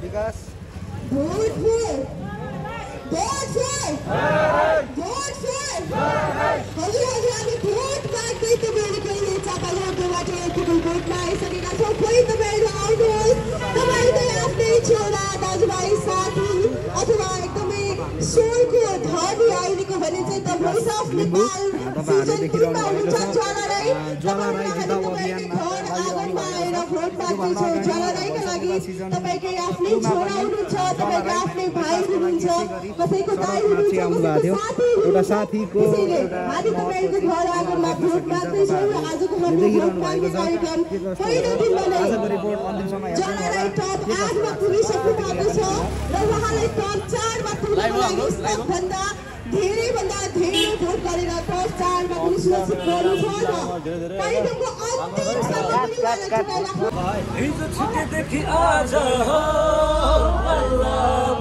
विकास दाजुभाइ साथी अथवा एकदमै स्वरको धनी अहिलेको भने चाहिँ द भोइस अफ नेपाल तपाईहरुले देखिरहनु भएको छ ज्वाला राई जिताउ अभियानमा आगनमा आएर भोट माग्दैछौ। ज्वाला राईका लागि तपाईकै आफ्नै छोरा हुनुहुन्छ, तपाईको आफ्नै भाइ हुनुहुन्छ, कसैको दाइ हुनुहुन्छ, एउटा साथीको हामी तपाईको घर आगनमा भोट माग्दैछौ। आजको हाम्रो भोट माग्ने कार्यक्रम पहिलो दिनमा नै ज्वाला राई टप 8 मा पुगिसक्नु भएको छ र उहाँलाई टप 4 मा पुग्नको लागि सबभन्दा धेरै भोट गरेर टप 4 मा पनि सुरक्षित गर्नुपर्छ। कार्यक्रमको अन्तिम समयमा हिजो छुटेदेखि आज बल्ल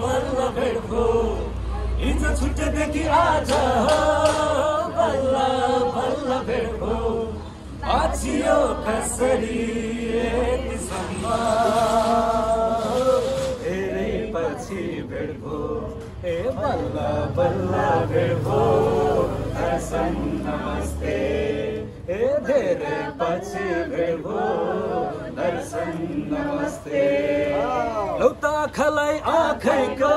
बल्ल भेट भो, हिजो छुटेदेखि आज बल्ल बल्ल भेट भो, आछियो कसरी यतिसम्म धेरै पछि भेट भो, ए बल्ल बल्ल भेट भो, दर्शन नमस्ते, ए धेरै पछि भेट भो, दर्शन नमस्ते, लौ त आँखालाई आँखैको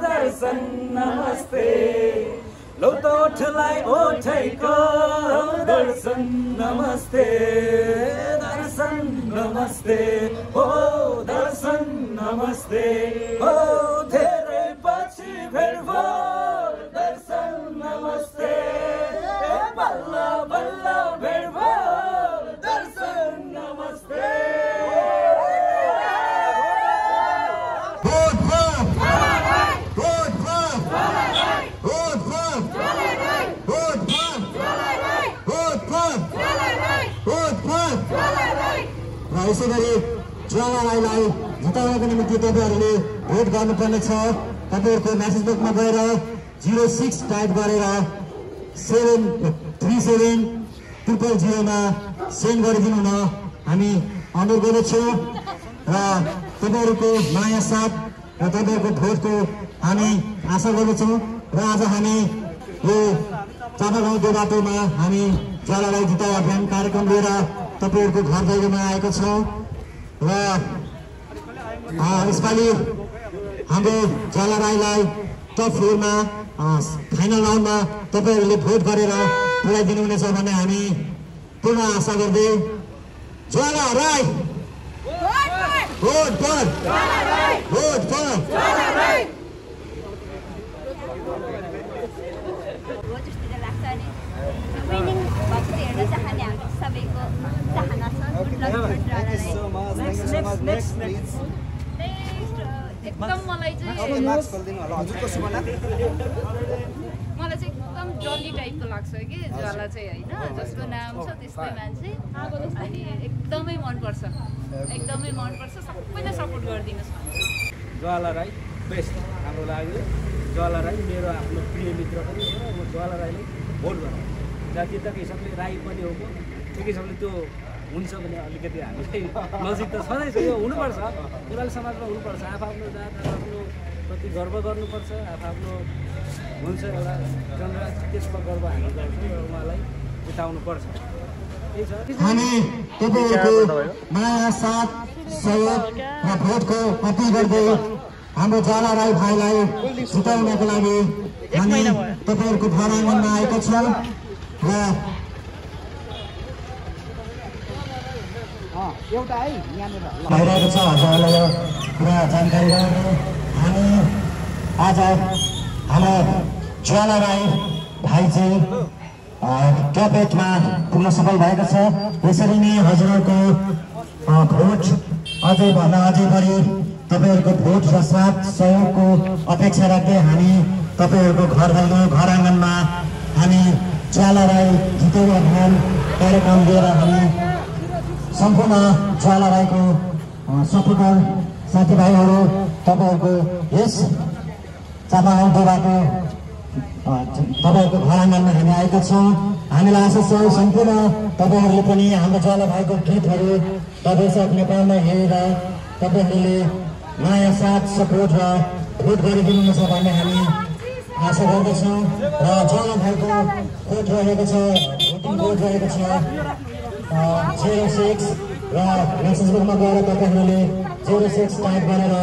दर्शन नमस्ते, लौ त ओठलाई ओठैको दर्शन नमस्ते, दर्शन नमस्ते, हो दर्शन नमस्ते, हो धेरै पछि भेट भो, दर्शन नमस्ते, ए बल्ल बल्ल भेट भो, दर्शन नमस्ते। यसै गरी ज्वाला राईलाई जिताउनको निम्ति तपाईहरुले भोट गर्नुपर्ने छ। तपाईहरुको मेसेज बक्समा गएर 06 टाइप गरेर 737000 मा सेन्ड गरिदिनु न हामी अनुरोध गर्दछौँ र तपाईहरुको माया साथ र तपाईहरुको भोटको हामी आशा गर्दछौँ र आज हामी यो चापागाउँ बाटोमा हामी ज्वाला राई जिताउ अभियान कार्यक्रम लिएर तपाईहरुको घर दैलोमा आएको छौं र यसपालि हाम्रो ज्वाला राईलाई टप 4 मा फाइनल राउन्डमा तपाईहरुले भोट गरेर पुर्याइदिनु हुनेछ भन्ने हामी पूर्ण आशा गर्दै ज्वाला राई भोट पर ज्वाला राई भोट पर ज्वाला राई एकदम मलाई चाहिँ एकदम जली टाइपको लाग्छ कि ज्वाला चाहिँ होइन, जसको नाम छ त्यस्तै मान्छे अनि एकदमै मनपर्छ, सबैले सपोर्ट गरिदिनुहोस्। ज्वाला राई बेस्ट हाम्रो लाग्यो। ज्वाला राई मेरो आफ्नो प्रिय मित्र पनि हो र म ज्वाला राईले भोट गर्छु। जाति तक हिसाबले राई पनि हो, एक हिसाबले त्यो हुन्छ भने अलिकति हामीलाई नजिक त छँदैछ, यो हुनुपर्छ, नेपाली समाजमा हुनुपर्छ। आफ्नो जात आफ्नो प्रति गर्व गर्नुपर्छ, आफ्नो हुन्छ एउटा जनता, त्यसमा गर्व हामी गर्छौँ र उहाँलाई जिताउनुपर्छ। हामी तपाईहरुको माया साथ सहयोग र भोटको अपील गर्दै हाम्रो ज्वाला राई भाइलाई जिताउनको लागि हामी तपाईहरुको घर आँगनमा आएका छौँ र एउटा है यहाँनिर भइरहेको छ। हजुरहरूलाई यो पुरा जानकारी गराउनु हामी आज हाम्रो ज्वाला राई भाइ चाहिँ टप 8 मा पुग्न सफल भएको छ। यसरी नै हजुरहरूको भोट अझै भन्दा अझै बढी तपाईहरुको भोट र साथ सहयोगको अपेक्षा राख्दै हामी तपाईहरुको घर आँगनमा हामी ज्वाला राई जिताउ अभियान कार्यक्रम लिएर हामी सम्पूर्ण ज्वाला राईको सपोर्टर साथीभाइहरू तपाईहरुको यस चापागाउँ बाटो तपाईहरुको घर आँगनमा हामी आएका छौँ। हामीलाई आशा छ सम्पूर्ण तपाईहरुले पनि हाम्रो ज्वाला भाइको गीतहरू तपाईँ सब नेपालमा हेरेर तपाईहरुले नयाँ साथ सपोर्ट र भोट गरिदिनुहुन्छ भन्ने हामी आशा गर्दछौँ र ज्वाला भाइको कोड रहेको छ भोटिङ कोड रहेको छ 06 र मेसेजबुकमा गएर तपाईँहरूले 06 टाइप गरेर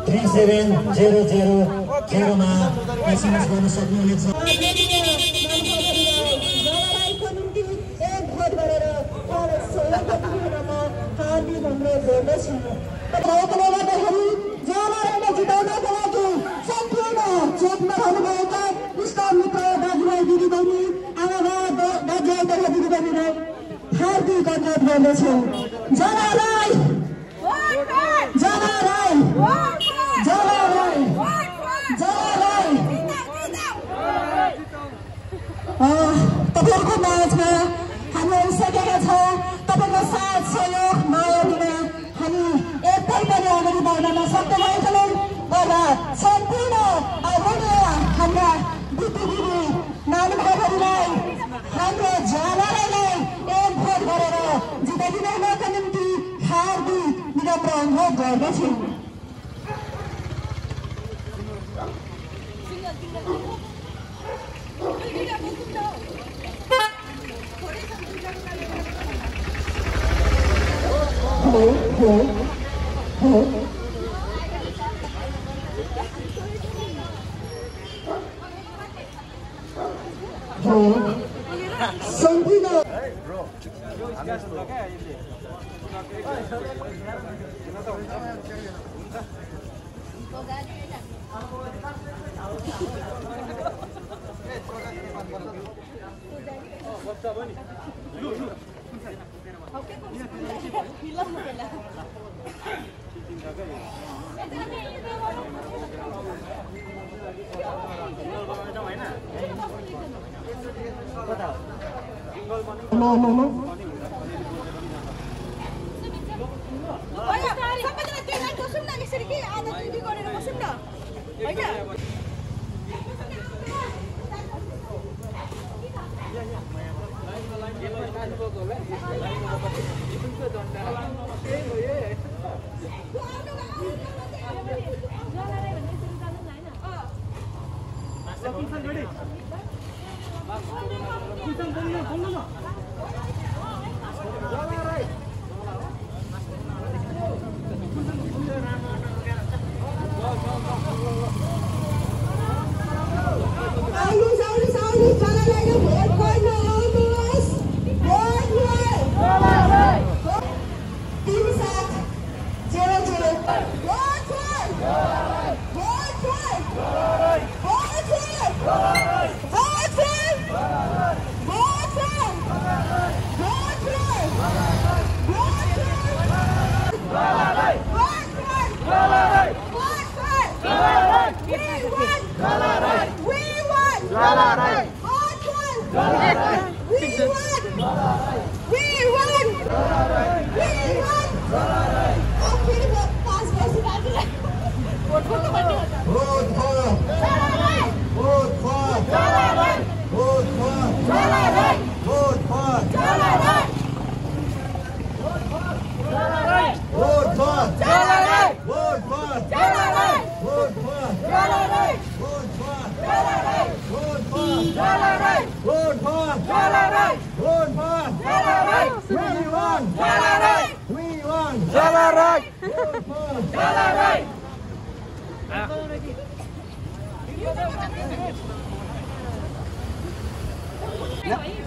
3700 मा एसएमएस गर्न सक्नुहुनेछ। जिताउनको लागि सम्पूर्ण चोकमा रहनुभएका इष्टमित्र दाजुभाइ दिदीबहिनी आमाबाबा दाजुभाइ तथा दिदीबहिनीलाई हार्दिक अनुरोध गर्दछु। जना राई जना राई जना राई जना राई तपाईँहरूको माझमा हामी आइसकेका छ। तपाईँको साथ सहयोग माया बिना हामी एकपल पनि अगाडि बढ्न सक्ने भएकोले गर्दा सम्पूर्ण आदरणीय हाम्रा दिदी दिदी नानी भाइहरूलाई हाम्रो ज्वालालाई एक भोट गरेर जिताइदिनका निम्ति हार्दिक विनम्र अनुरोध गर्दछु।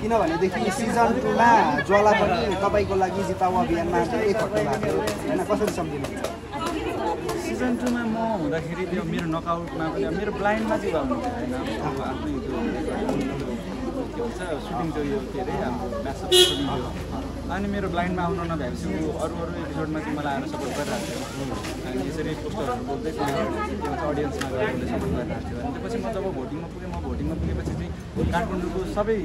किनभनेदेखि सिजन 2 मा ज्वाला पनि तपाईको लागि जिताउ अभियानमा धेरै खट्नु भएको हैन, कसरी सम्झिनुहुन्छ? सिजन 2 मा म हुँदाखेरि त्यो मेरो नकआउटमा पनि मेरो ब्लाइन्डमा चाहिँ गर्नु हैन, अब आफ्नै त्यो के भन्छ सुटिङ त्यो यो के अरे हाम्रो म्यासेज सुटिङ थियो अनि मेरो ब्लाइन्डमा आउन नभएपछि अरू एपिसोडमा चाहिँ मलाई आएर सपोर्ट गरिरहेको थियो अनि यसरी पोस्टरहरू बोल्दै के भन्छ अडियन्समा गएर उसले सपोर्ट गरिरहेको थियो अनि त्यसपछि म जब भोटिङमा पुगेपछि चाहिँ काठमाडौँको सबै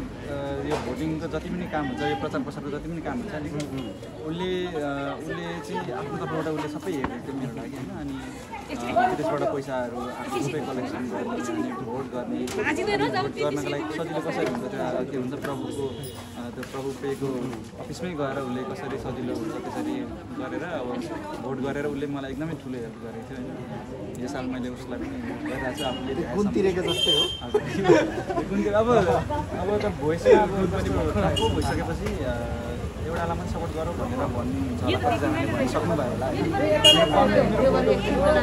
यो भोटिङको जति पनि काम हुन्छ यो प्रचार प्रसारको जति पनि काम हुन्छ नि उसले चाहिँ आफ्नो तर्फबाट उसले सबै हेरेको थियो मेरो लागि होइन अनि त्यसबाट पैसाहरू सबै कलेक्सन गर्ने अनि भोट गर्नको लागि सजिलो कसरी हुन्छ त्यो के भन्छ प्रभुको त्यो प्रभु पेको अफिसमै गएर उसले कसरी सजिलो हुन्छ त्यसरी गरेर अब भोट गरेर उसले मलाई एकदमै ठुलो हेल्प गरेको थियो होइन। यो साल मैले उसलाई पनि गरिरहेको छु आफूले कुनतिरेको जस्तै हो कुनतिर अब त भोइसमा अब पनि भर्खर भइसकेपछि एउटालाई पनि सपोर्ट गरौँ भनेर भन्नुहुन्छ होला कतिजनाले भनिसक्नु भयो होला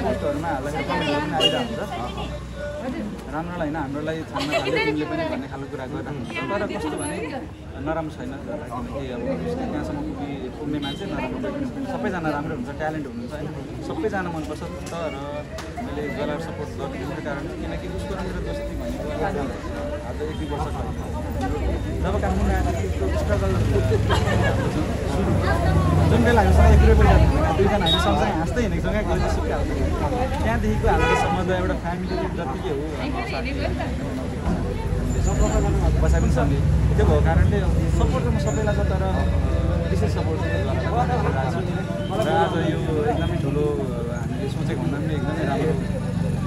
पोस्टहरूमा हाल्दाखेरि कमेन्टहरू पनि आइरहेको हुन्छ राम्रो होइन हाम्रोलाई छान्न थाल्यो तिमीले पनि भन्ने खालको कुरा गरिरहेको हुन्छ तर कस्तो भने नराम्रो छैन किनकि अब त्यहाँसम्म पुग्ने मान्छे नराम्रो सबैजना राम्रो हुन्छ ट्यालेन्ट हुनुहुन्छ होइन सबैजना मनपर्छ तर मैले जसलाई सपोर्ट गर्नुको कारण किनकि उसको राम्रो दोस्ती भनेको आज 1-2 वर्ष भयो जब काठमाडौँ आएको स्ट्रगल जुन बेला हामीसँग 1 रुपियाँ पैसा दुईजना हामी सँगसँगै हाँस्दै हिँडेको सँगै गएर सुकिहाल्छ त्यहाँदेखिको हाम्रो सम्बन्ध एउटा फ्यामिली जत्तिकै हो पैसा पनि सँगै त्यो भएको कारणले सपोर्ट त म सबैलाई छ तर विशेष सपोर्ट गरिरहेको छु र आज यो एकदमै ठुलो हामीले सोचेको भन्दा पनि एकदमै राम्रो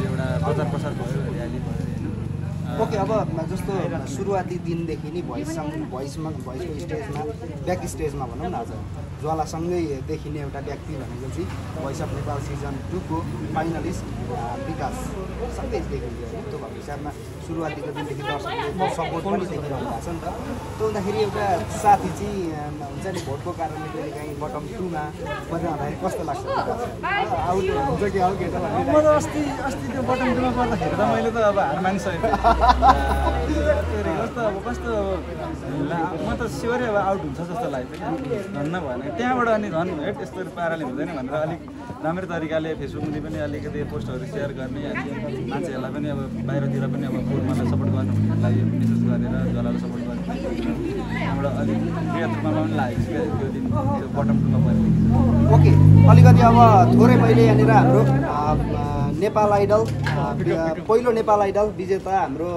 एउटा प्रचार प्रसार भयो र्याली भयो होइन। ओके अब जस्तो सुरुवाती दिनदेखि नै भोइसको स्टेजमा ब्याक स्टेजमा भनौँ न आज ज्वालासँगै देखिने एउटा व्यक्ति भनेको चाहिँ भोइस अफ नेपाल सिजन 2 को फाइनलिस्ट विकास सँगै देखिन्छ होइन। त्यो भएको हिसाबमा सुरुवातीको दिनदेखि दर्शकले सपोर्ट पनि देखिरहनु भएको छ नि त। त्यो हुँदाखेरि एउटा साथी चाहिँ हुन्छ नि भोटको कारणले कहिले काहीँ बटम 2 मा परिरहँदाखेरि कस्तो लाग्छ आउट हुन्छ कि आउट केटा म त अस्ति त्यो बटम 2 मा पर्दाखेरि त मैले त अब हार मानिसकेको कस्तो म त स्योरै अब आउट हुन्छ जस्तो लाग्छ क्या धन्न भएन त्यहाँबाट अनि झन् हेट यस्तो पाराले हुँदैन भनेर अलिक राम्रो तरिकाले फेसबुकमा पनि अलिकति पोस्टहरू सेयर गर्ने अनि मान्छेहरूलाई पनि अब बाहिरतिर पनि अब मलाई सपोर्ट गर्नुलाई विशेष गरेर जलालाई सपोर्ट गर्ने त्यहाँबाट अलिक बृहत् रूपमा पनि लागेको छ क्या त्यो दिन त्यो बटम 2 मा पऱ्यो। ओके अलिकति अब थोरै मैले यहाँनिर हाम्रो नेपाल आइडल पहिलो नेपाल आइडल विजेता हाम्रो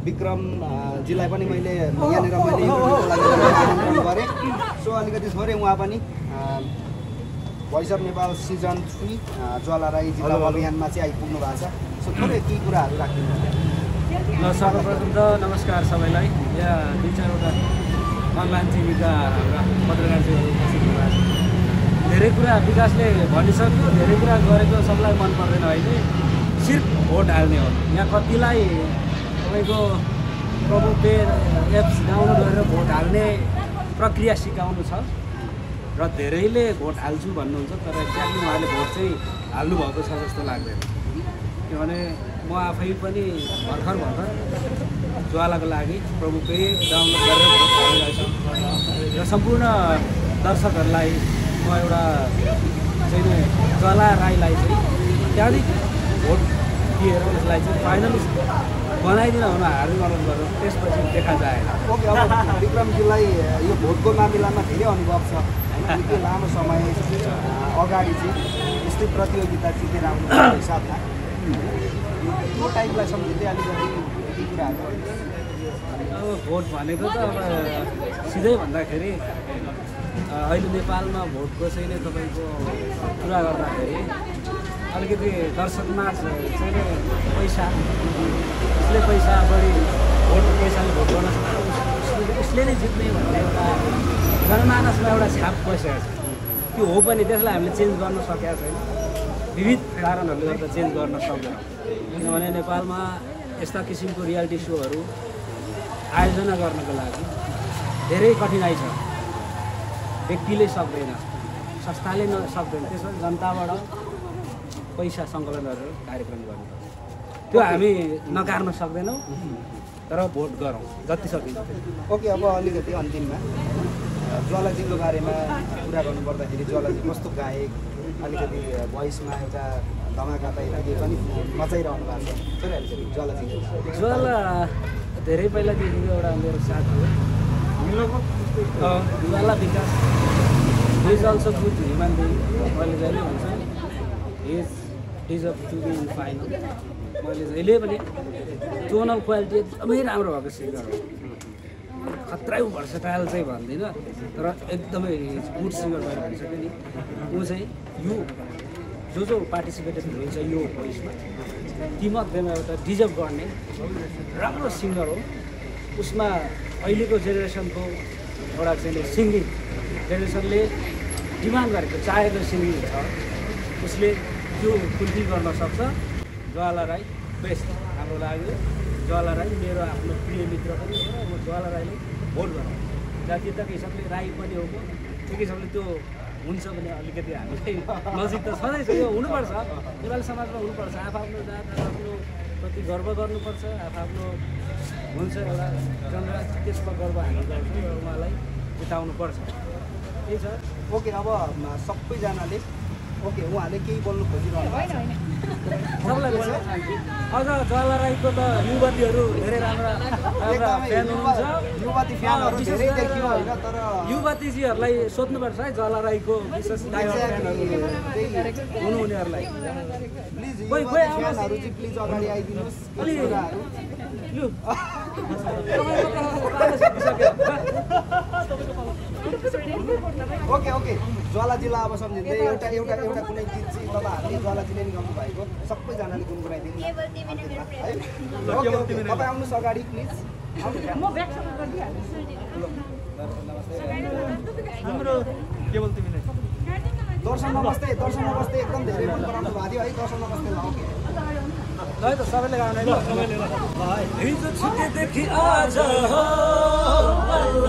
विक्रमजीलाई पनि मैले यहाँनिर आमन्त्रण गरेँ। सो अलिकति थोरै उहाँ पनि भोइस अफ नेपाल सिजन 3 ज्वाला राई जिल्ला अभियानमा चाहिँ आइपुग्नु भएको छ। सो थोरै केही कुराहरू राखिदिनु ल सर्वप्रथम त नमस्कार सबैलाई। यहाँ 2-4वटा अनलाइन टिभीका हाम्रा पत्रकारजीहरू उपस्थित हुनुभएको छ। धेरै कुरा विकासले भनिसक्यो धेरै कुरा गरेको सबलाई मन पर्दैन अहिले सिर्फ भोट हाल्ने हो। यहाँ कतिलाई तपाईँको प्रभु पे एप्स डाउनलोड गरेर भोट हाल्ने प्रक्रिया सिकाउनु छ र धेरैले भोट हाल्छु भन्नुहुन्छ तर एक्ज्याक्टली उहाँले भोट चाहिँ हाल्नुभएको छ जस्तो लाग्दैन। किनभने म आफै पनि भर्खर ज्वालाको लागि प्रभु पे डाउनलोड गरेर भोट हालिरहेको छु र सम्पूर्ण दर्शकहरूलाई म एउटा चाहिँ ज्वाला राईलाई चाहिँ त्यहाँदेखि भोट दिएर उसलाई चाहिँ फाइनलिस्ट बनाइदिन हुन हार्दिक अनुरोध गरौँ त्यसपछि देखा जाएन। ओके अब विक्रमजीलाई यो भोटको मामिलामा धेरै अनुभव छ होइन निकै लामो समय अगाडि चाहिँ यस्तै प्रतियोगिता जितेर आउनु हिसाबमा त्यो टाइमलाई सम्झिँदै अलिकति केही कुराहरू अब भोट भनेको त अब सिधै भन्दाखेरि अहिले नेपालमा भोटको चाहिँ नै तपाईँको कुरा गर्दाखेरि अलिकति दर्शकमा चाहिँ पैसा उसले पैसा बढी भोट पैसाले भोट गर्न सक्छ उसले नै जित्ने भन्ने एउटा जनमानसमा एउटा छाप बसेको छ। त्यो हो पनि त्यसलाई हामीले चेन्ज गर्न सकेका छैन विविध कारणहरूले गर्दा चेन्ज गर्न सक्दैनौँ। किनभने नेपालमा यस्ता किसिमको रियालिटी सोहरू आयोजना गर्नको लागि धेरै कठिनाइ छ। व्यक्तिले सक्दैन संस्थाले सक्दैन त्यसमा जनताबाट पैसा सङ्कलन गरेर कार्यक्रम गर्नुपर्छ। त्यो हामी नकार्न सक्दैनौँ तर भोट गरौँ जति सकिन्छ। ओके अब अलिकति अन्तिममा ज्वालाजीको बारेमा कुरा गर्नुपर्दाखेरि ज्वालाजी कस्तो गायक अलिकति भोइसमा एउटा धमाका टाइपले पनि मचाइरहनु भएको छ तर अलिकति ज्वालाजी ज्वाला धेरै पहिलादेखिको एउटा मेरो साथी हो Jwala Vikas is also good human being. मैले जहिले भन्छु is deserve to be in final. मैले जहिले पनि टोनल क्वालिटी एकदमै राम्रो भएको सिङ्गर हो। खत्रै भर्सटाइल चाहिँ भन्दिनँ तर एकदमै गुड सिङ्गर मैले भनिसकेँ नि। ऊ चाहिँ यो जो पार्टिसिपेटेड हुन्छ यो भोइसमा तीमध्येमा एउटा डिजर्भ गर्ने राम्रो सिङ्गर हो। उसमा अहिलेको जेनेरेसनको एउटा चाहिँ सिङ्गिङ जेनेरेसनले डिमान्ड गरेको चाहेको सिङ्गिङ छ उसले त्यो फुलफिल गर्न सक्छ। ज्वाला राई बेस्ट हाम्रो लाग्यो। ज्वाला राई मेरो आफ्नो प्रिय मित्र पनि हो र म ज्वाला राईले भोट गराउँछु। जति तक हिसाबले राई पनि हो त्यो हिसाबले त्यो हुन्छ भने अलिकति हामीलाई नजिक त छँदैछ। यो हुनुपर्छ, नेपाली समाजमा हुनुपर्छ। आफ्नो जात आफ्नो प्रति गर्व गर्नुपर्छ। आफ्नो हुन्छ एउटा जनराज त्यसमा गर्व हामी गर्छौँ र उहाँलाई बिताउनुपर्छ। त्यही छ। ओके, अब सबैजनाले ओके उहाँले केही बोल्नु खोजिरहनु भएको छ। सबलाई बोल्नु अझ ज्वाला राईको त युवतीहरू धेरै राम्रा फ्यान हुनुहुन्छ। युवती फ्यानहरू धेरै देखियो होइन, तर युवतीजीहरूलाई सोध्नुपर्छ है ज्वाला राईको विशेष फ्यानहरू हुनुहुनेहरूलाई। प्लिज फ्यानहरू चाहिँ प्लिज अगाडि आइदिनुहोस्। लु ओके ओके, ज्वालाजीलाई अब सम्झिँदै एउटा एउटा एउटा कुनै गीत चाहिँ तपाईँहरूले ज्वालाजीले नि गाउनु भएको सबैजनाले गुनगुनाइदिनु है। ओके ओके, तपाईँ आउनुहोस् अगाडि प्लिज। दर्शन नमस्ते, दर्शन नमस्ते एकदम धेरै मन पराउनु भएको थियो है। दर्शन नमस्ते ल। ओके ल त सबैले गाउने ल। हिजो छुट्टीदेखि आज बल्ल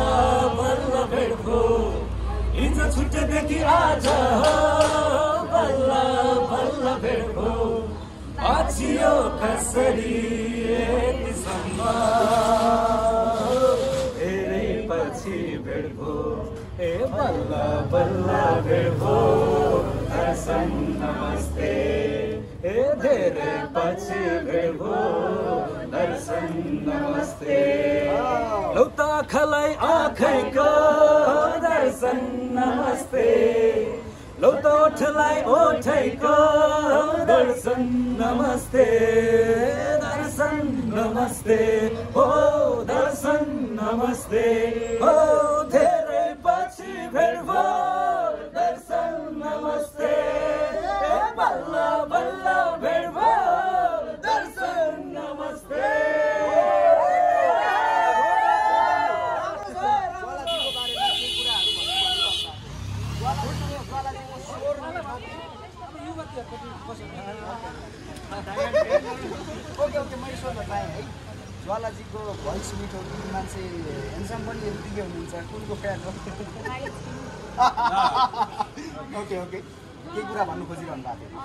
बल्ल भेट भो। हिजो छुट्टीदेखि आज बल्ल बल्ल भेट भो। अचियो कसरी यतिसम्म धेरै पछि भेट भो। ए बल्ल बल्ल भेट भो। दर्शन नमस्ते। ए धेरै पछि भेट भो। दर्शन नमस्ते। लौ त आँखालाई आँखैको दर्शन नमस्ते। लौ त ओठलाई ओठैको दर्शन नमस्ते। दर्शन नमस्ते हो दर्शन नमस्ते हो। धेरै पछि भेट भो। दर्शन नमस्ते। ए बल्ल बल्ल भेट भो। दर्शन नमस्ते। ओके ओके, मैले सोध्न चाहेँ है, ज्वालाजीको भोइस मिठो कि मान्छे हेन्डसम पनि यतिकै हुनुहुन्छ, कुनको फ्यान हो? ओके ओके, केही कुरा भन्नु खोजिरहनु भएको थियो?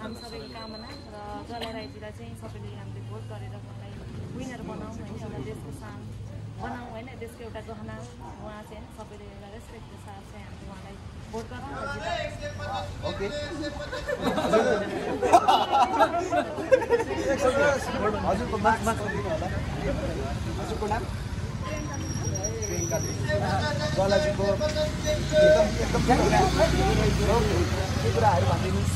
हामी सबैको कामना र ज्वाला राईजीलाई चाहिँ सबैले हामीले भोट गरेर उहाँलाई विनर बनाऊँ होइन, एउटा देशको सान बनाऊँ होइन, देशको एउटा गहना उहाँ चाहिँ सबैले एउटा रेस्पेक्टको साथ चाहिँ हामीले उहाँलाई भोट गरौँ। ओके हजुरको मार्क्स दिनु होला। हजुरको नाम? प्रियङ्का देवी। ज्वालाजीको एकदम के कुराहरू भनिदिनुहोस्।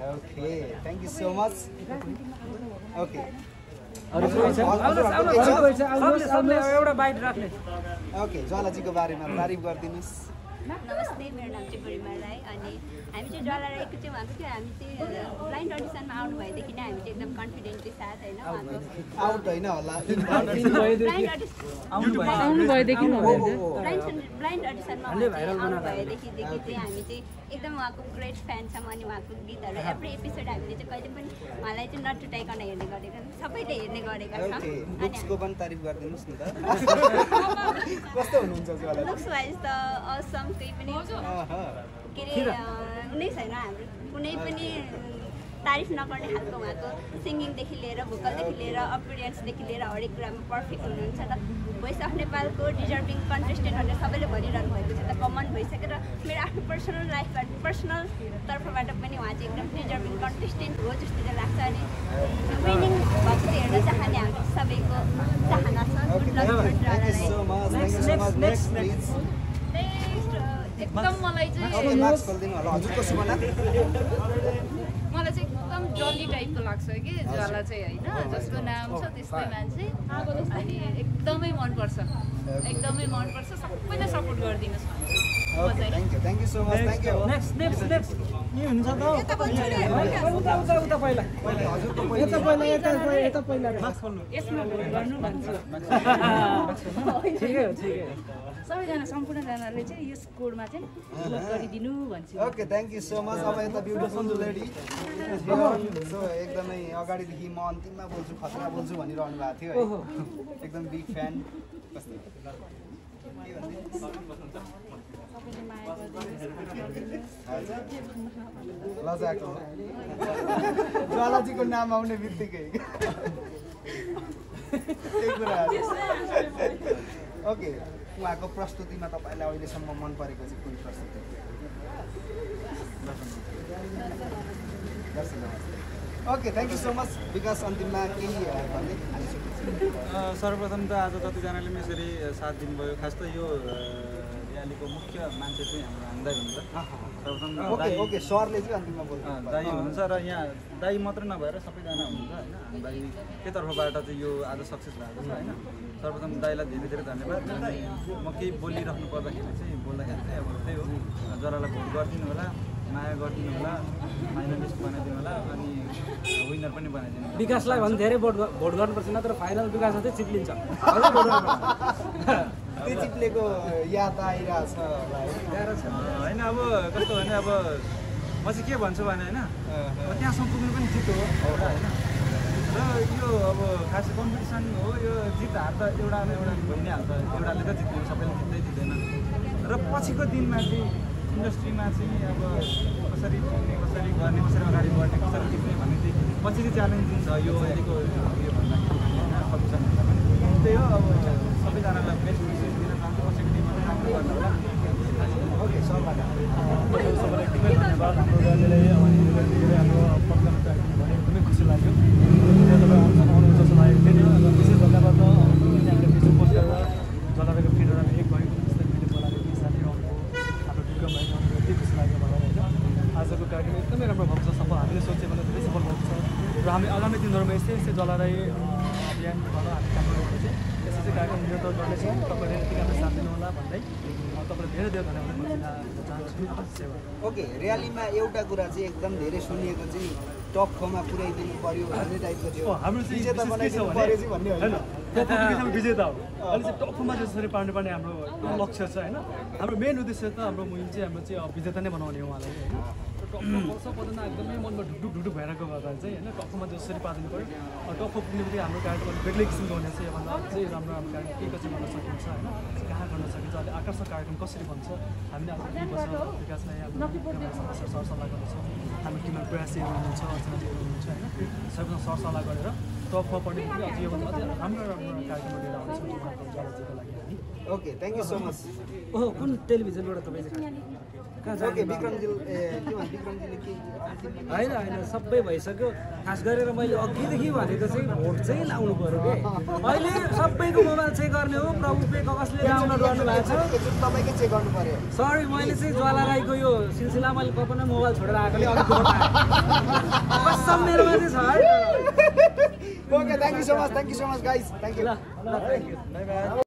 Okay, thank you so much. Okay एउटा बाइट राख्ने। ओके, ज्वालाजीको बारेमा तारिफ गरिदिनुहोस्। नमस्ते, मेरो नाम चाहिँ गरिमा राई अनि हामी चाहिँ ज्वाला राईको चाहिँ उहाँको चाहिँ हामी चाहिँ ब्लाइन्ड अडिसनमा आउनु भएदेखि नै हामी चाहिँ एकदम कन्फिडेन्टली साथ होइन आउट होइन होला ब्लाइन्ड अडिसनमा आउनु भएदेखिदेखि चाहिँ हामी चाहिँ एकदम उहाँको ग्रेट फ्यान छौँ अनि उहाँको गीतहरू एभ्री एपिसोड हामीले चाहिँ कहिले पनि उहाँलाई चाहिँ नटुटाइकन हेर्ने गरेका सबैले हेर्ने गरेका छौँ। लुक्सको पनि तारिफ गरिदिनुहोस् न त। कस्तो हुनुहुन्छ ज्वाला? लुक्स वाइज त असम केही पनि के अरे कुनै छैन हाम्रो कुनै पनि तारिफ नगर्ने खालको उहाँको सिङ्गिङदेखि लिएर भोकलदेखि लिएर अपिरियन्सदेखि लिएर हरेक कुरामा पर्फेक्ट हुनुहुन्छ र भोइस अफ नेपालको डिजर्भिङ कन्टेस्टेन्टहरूले सबैले भनिरहनु भएको छ त कमन भइसकेर मेरो आफ्नो पर्सनल लाइफबाट पर्सनल तर्फबाट पनि उहाँ चाहिँ एकदम डिजर्भिङ कन्टेस्टेन्ट हो जस्तो चाहिँ लाग्छ अनि विनिङ भएको चाहिँ हेर्न चाहने हाम्रो सबैको चाहना छ। एकदम मलाई चाहिँ मलाई चाहिँ एकदम जली टाइपको लाग्छ कि ज्वाला चाहिँ होइन, जसको नाम छ त्यस्तै मान्छे अनि एकदमै मनपर्छ, एकदमै मनपर्छ। सबैले सपोर्ट गरिदिनुहोस्। Thank you so much thank you next के हुन्छ त उता पहिला यता पहिला ठिकै हो सबैजना सम्पूर्णजनाले चाहिँ यस कोडमा चाहिँ भोट गरिदिनु भन्छु okay thank you so much अब यता ब्युटिफुल लेडी सो एकदमै अगाडिदेखि म अन्तिममा बोल्छु खतरा बोल्छु भनिरहनु भएको थियो है एकदम बिग फ्यान लजाको ज्वालाजीको नाम आउने बित्तिकै ओके उहाँको प्रस्तुतिमा तपाईँलाई अहिलेसम्म मन परेको चाहिँ कुन प्रस्तुति okay thank you so much विकास अन्तिममा केही भन्ने सर्वप्रथम त आज जतिजनाले पनि यसरी साथ दिनुभयो खास त यो र्यालीको मुख्य मान्छे चाहिँ हाम्रो हामीदाई हुनुहुन्छ सर्वप्रथम ओके सरले चाहिँ अन्तिममा बोल्नु दाई हुनुहुन्छ र यहाँ दाई मात्र नभएर सबैजना हुनुहुन्छ होइन हामीलाई के तर्फबाट चाहिँ यो आज सक्सेस भएको छ होइन सर्वप्रथम दाईलाई धेरै धेरै धन्यवाद म केही बोलिराख्नु पर्दाखेरि चाहिँ बोल्दाखेरि चाहिँ अब त्यही हो जरालाई भोट गरिदिनु होला माया गरिदिनु होला फाइनलिस्ट बनाइदिनु होला अनि विनर पनि बनाइदिनु होला विकासलाई भने धेरै भोट गर्नुपर्छ नत्र फाइनल विकास चाहिँ चिप्लिन्छ त्यो चिप्लेको याद आइरहेछ होइन अब कस्तो भने अब म चाहिँ के भन्छु भने होइन त्यहाँसम्म पुग्नु पनि जित हो होइन र यो अब खास कम्पिटिसन हो यो जित हार त एउटा न एउटा भइ नै हाल्छ एउटाले त जित्दैन सबैले जित्दै जित्दैन र पछिको दिनमा चाहिँ इन्डस्ट्रीमा चाहिँ अब कसरी पुग्ने कसरी गर्ने कसरी अगाडि बढ्ने कसरी जित्ने भन्ने चाहिँ पछि चाहिँ च्यालेन्जिङ छ यो अहिलेको यो भन्दाखेरि होइन कम्पिटिसन भन्दा पनि त्यही हो अब सबैजनालाई बेस्ट विशेष दिन चाहन्छु पछिको टिममा राम्रो गर्नु होला ओके सरबाट सबैलाई एकदमै धन्यवाद हाम्रो र्यालीलाई हाम्रो पत्रकार भने एकदमै खुसी लाग्यो तपाईँ आउनुहुन्छ जस्तो लागेको थियो र विशेष धन्यवाद हामीले फेसबुक पोस्ट गरेर जलाएको फिडर एक भएको जस्तै मैले बोलाएको कि साथीहरू आउनुभयो हाम्रो विक्रम भाइ आउनुभयो यति खुसी लाग्यो मलाई होइन आजको कार्यक्रम एकदमै राम्रो भएको छ सफल हामीले सोच्यो भने धेरै सफल भएको छ र हामी आगामी दिनहरूमा यस्तै जलाराई अभियान भएर हामी काम गरेको चाहिँ यसो चाहिँ कार्यक्रम निरन्तर गर्नेछौँ तपाईँले यति राम्रो साथ दिनु होला भन्दै तपाईँलाई धेरै धेरै धन्यवाद दिन चाहन्छु ओके र्यालीमा एउटा कुरा चाहिँ एकदम धेरै सुनिएको चाहिँ टप फोमा पुर्याइदिनु पर्यो भन्ने टाइपको थियो हाम्रो चाहिँ विजेता बनाइदिनु पर्यो चाहिँ भन्ने होइन विजेता हो अहिले चाहिँ टपमा जसरी पार्ने हाम्रो लक्ष्य छ होइन हाम्रो मेन उद्देश्य त हाम्रो मुहिम चाहिँ हाम्रो चाहिँ विजेता नै बनाउने हो उहाँलाई होइन टपमा पर्छ पर्दैन एकदमै मनमा ढुकढुक भइरहेको गर्दा चाहिँ होइन टपमा जसरी पारिदिनु पऱ्यो टपमा पुग्ने बित्तिकै हाम्रो कार्यक्रम बेग्लै किसिमको हुने चाहिँ योभन्दा अझै राम्रो राम्रो कार्यक्रम के कसरी गर्न सकिन्छ होइन कहाँ गर्न सकिन्छ अहिले आकर्षक कार्यक्रम कसरी बन्छ हामीले आज टिमसँग विकासलाई अब सरसल्लाह गर्नेछौँ हाम्रो टिममा प्रयासहरू हुनुहुन्छ अर्चनाजीहरू हुनुहुन्छ होइन सबैसँग सरसल्लाह गरेर टपमा पढ्ने बित्तिकै अझै योभन्दा अझै राम्रो राम्रो कार्यक्रम लिएर आउँछौँ जलाजीको लागि हामी okay thank you so much ओहो कुन टेलिभिजनबाट तपाईँ ओके विक्रमजीले के भन्छ विक्रमजीले के होइन होइन सबै भइसक्यो खास गरेर मैले अघिदेखि भनेको चाहिँ भोट चाहिँ लाउनु पऱ्यो कि अहिले सबैको मोबाइल चेक गर्ने हो प्रभु पे कसले डाउनलोड गर्नु भएको छ तपाईँकै चेक गर्नु पर्यो सरी मैले चाहिँ ज्वाला राईको यो सिलसिला मैले कपन मोबाइल छोडेर आएकोले अलिक भोट आयो कसम मेरोमा चाहिँ छ है okay thank you so much guys thank you ल